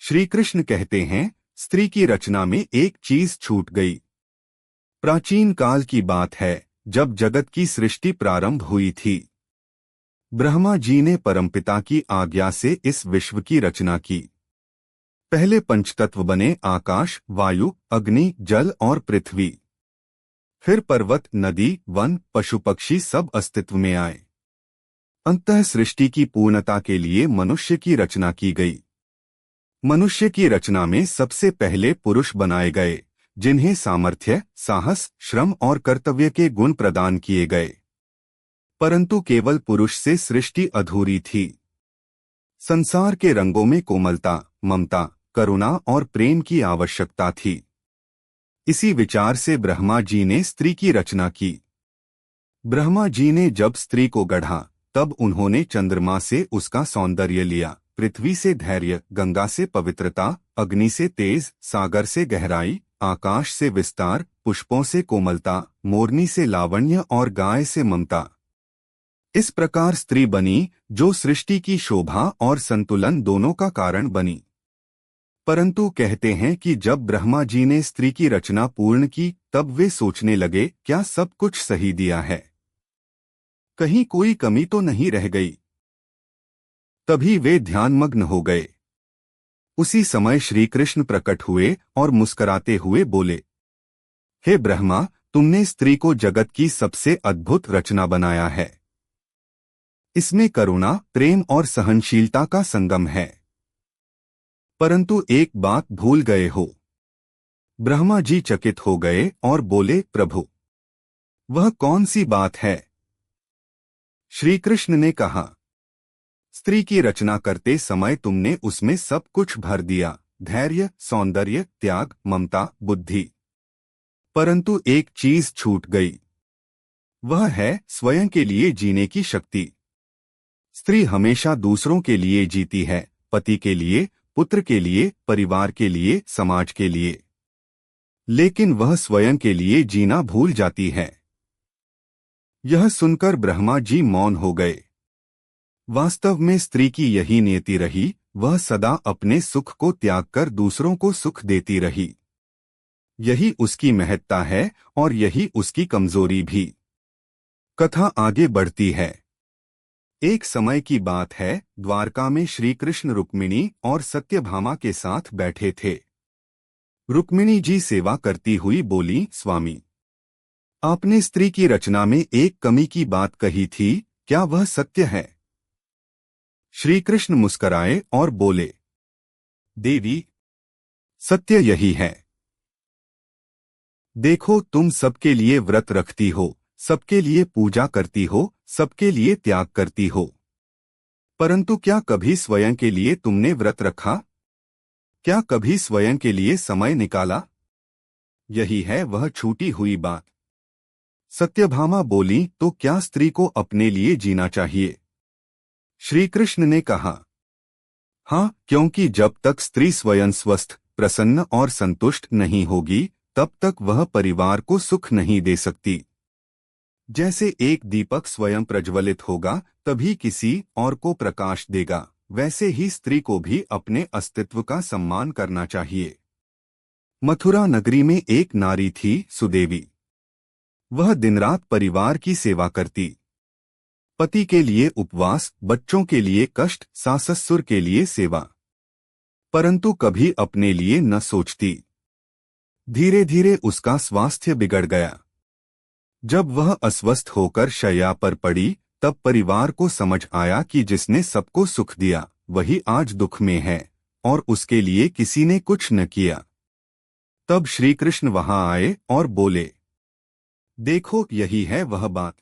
श्री कृष्ण कहते हैं, स्त्री की रचना में एक चीज छूट गई। प्राचीन काल की बात है, जब जगत की सृष्टि प्रारंभ हुई थी। ब्रह्मा जी ने परमपिता की आज्ञा से इस विश्व की रचना की। पहले पंचतत्व बने, आकाश, वायु, अग्नि, जल और पृथ्वी। फिर पर्वत, नदी, वन, पशु पक्षी सब अस्तित्व में आए। अंततः सृष्टि की पूर्णता के लिए मनुष्य की रचना की गई। मनुष्य की रचना में सबसे पहले पुरुष बनाए गए, जिन्हें सामर्थ्य, साहस, श्रम और कर्तव्य के गुण प्रदान किए गए। परंतु केवल पुरुष से सृष्टि अधूरी थी। संसार के रंगों में कोमलता, ममता, करुणा और प्रेम की आवश्यकता थी। इसी विचार से ब्रह्मा जी ने स्त्री की रचना की। ब्रह्मा जी ने जब स्त्री को गढ़ा, तब उन्होंने चंद्रमा से उसका सौंदर्य लिया, पृथ्वी से धैर्य, गंगा से पवित्रता, अग्नि से तेज, सागर से गहराई, आकाश से विस्तार, पुष्पों से कोमलता, मोरनी से लावण्य और गाय से ममता। इस प्रकार स्त्री बनी, जो सृष्टि की शोभा और संतुलन दोनों का कारण बनी। परंतु कहते हैं कि जब ब्रह्मा जी ने स्त्री की रचना पूर्ण की, तब वे सोचने लगे, क्या सब कुछ सही दिया है? कहीं कोई कमी तो नहीं रह गई? तभी वे ध्यानमग्न हो गए। उसी समय श्री कृष्ण प्रकट हुए और मुस्कुराते हुए बोले, हे ब्रह्मा, तुमने स्त्री को जगत की सबसे अद्भुत रचना बनाया है। इसमें करुणा, प्रेम और सहनशीलता का संगम है। परंतु एक बात भूल गए हो। ब्रह्मा जी चकित हो गए और बोले, प्रभु, वह कौन सी बात है? श्री कृष्ण ने कहा, स्त्री की रचना करते समय तुमने उसमें सब कुछ भर दिया, धैर्य, सौंदर्य, त्याग, ममता, बुद्धि। परंतु एक चीज छूट गई। वह है स्वयं के लिए जीने की शक्ति। स्त्री हमेशा दूसरों के लिए जीती है, पति के लिए, पुत्र के लिए, परिवार के लिए, समाज के लिए। लेकिन वह स्वयं के लिए जीना भूल जाती है। यह सुनकर ब्रह्मा जी मौन हो गए। वास्तव में स्त्री की यही नियति रही, वह सदा अपने सुख को त्याग कर दूसरों को सुख देती रही। यही उसकी महत्ता है और यही उसकी कमजोरी भी। कथा आगे बढ़ती है। एक समय की बात है, द्वारका में श्री कृष्ण रुक्मिणी और सत्यभामा के साथ बैठे थे। रुक्मिणी जी सेवा करती हुई बोली, स्वामी, आपने स्त्री की रचना में एक कमी की बात कही थी, क्या वह सत्य है? श्री कृष्ण मुस्कराए और बोले, देवी, सत्य यही है। देखो, तुम सबके लिए व्रत रखती हो, सबके लिए पूजा करती हो, सबके लिए त्याग करती हो। परंतु क्या कभी स्वयं के लिए तुमने व्रत रखा? क्या कभी स्वयं के लिए समय निकाला? यही है वह छूटी हुई बात। सत्यभामा बोली, तो क्या स्त्री को अपने लिए जीना चाहिए? श्री कृष्ण ने कहा, हाँ, क्योंकि जब तक स्त्री स्वयं स्वस्थ, प्रसन्न और संतुष्ट नहीं होगी, तब तक वह परिवार को सुख नहीं दे सकती। जैसे एक दीपक स्वयं प्रज्वलित होगा, तभी किसी और को प्रकाश देगा, वैसे ही स्त्री को भी अपने अस्तित्व का सम्मान करना चाहिए। मथुरा नगरी में एक नारी थी, सुदेवी। वह दिनरात परिवार की सेवा करती। पति के लिए उपवास, बच्चों के लिए कष्ट, सास-ससुर के लिए सेवा। परंतु कभी अपने लिए न सोचती। धीरे धीरे उसका स्वास्थ्य बिगड़ गया। जब वह अस्वस्थ होकर शैया पर पड़ी, तब परिवार को समझ आया कि जिसने सबको सुख दिया, वही आज दुख में है, और उसके लिए किसी ने कुछ न किया। तब श्री कृष्ण वहां आए और बोले, देखो, यही है वह बात।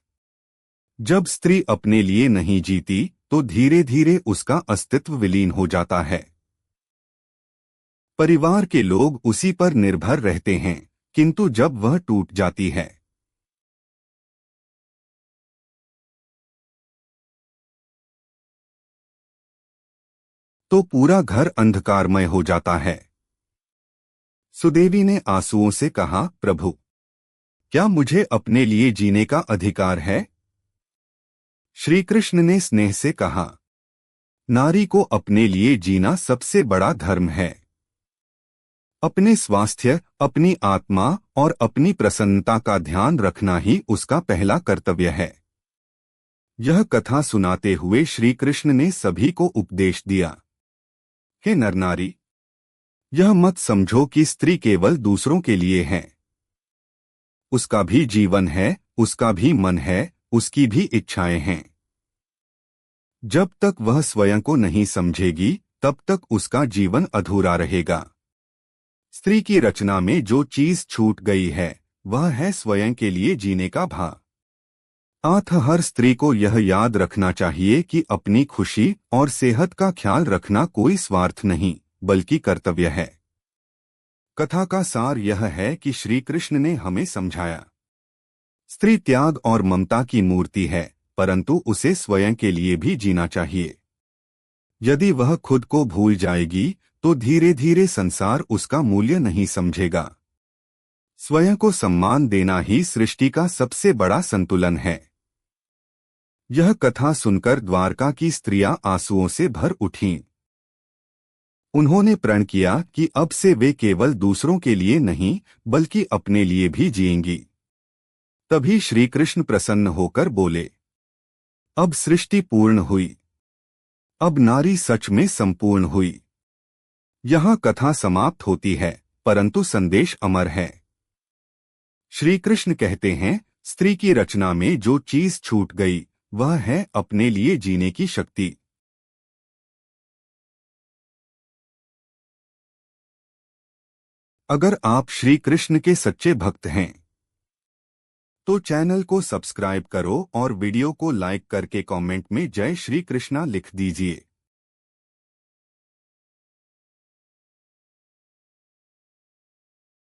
जब स्त्री अपने लिए नहीं जीती, तो धीरे धीरे उसका अस्तित्व विलीन हो जाता है। परिवार के लोग उसी पर निर्भर रहते हैं, किंतु जब वह टूट जाती है, तो पूरा घर अंधकारमय हो जाता है। सुदेवी ने आंसुओं से कहा, प्रभु, क्या मुझे अपने लिए जीने का अधिकार है? श्री कृष्ण ने स्नेह से कहा, नारी को अपने लिए जीना सबसे बड़ा धर्म है। अपने स्वास्थ्य, अपनी आत्मा और अपनी प्रसन्नता का ध्यान रखना ही उसका पहला कर्तव्य है। यह कथा सुनाते हुए श्री कृष्ण ने सभी को उपदेश दिया, हे नरनारी, यह मत समझो कि स्त्री केवल दूसरों के लिए है। उसका भी जीवन है, उसका भी मन है, उसकी भी इच्छाएं हैं। जब तक वह स्वयं को नहीं समझेगी तब तक उसका जीवन अधूरा रहेगा। स्त्री की रचना में जो चीज छूट गई है वह है स्वयं के लिए जीने का भाव। अतः हर स्त्री को यह याद रखना चाहिए कि अपनी खुशी और सेहत का ख्याल रखना कोई स्वार्थ नहीं बल्कि कर्तव्य है। कथा का सार यह है कि श्री कृष्ण ने हमें समझाया, स्त्री त्याग और ममता की मूर्ति है, परंतु उसे स्वयं के लिए भी जीना चाहिए। यदि वह खुद को भूल जाएगी तो धीरे धीरे संसार उसका मूल्य नहीं समझेगा। स्वयं को सम्मान देना ही सृष्टि का सबसे बड़ा संतुलन है। यह कथा सुनकर द्वारका की स्त्रियां आंसुओं से भर उठीं। उन्होंने प्रण किया कि अब से वे केवल दूसरों के लिए नहीं बल्कि अपने लिए भी जिएंगी। तभी श्री कृष्ण प्रसन्न होकर बोले, अब सृष्टि पूर्ण हुई, अब नारी सच में संपूर्ण हुई। यहाँ कथा समाप्त होती है परंतु संदेश अमर है। श्री कृष्ण कहते हैं, स्त्री की रचना में जो चीज छूट गई वह है अपने लिए जीने की शक्ति। अगर आप श्री कृष्ण के सच्चे भक्त हैं तो चैनल को सब्सक्राइब करो और वीडियो को लाइक करके कमेंट में जय श्री कृष्णा लिख दीजिए।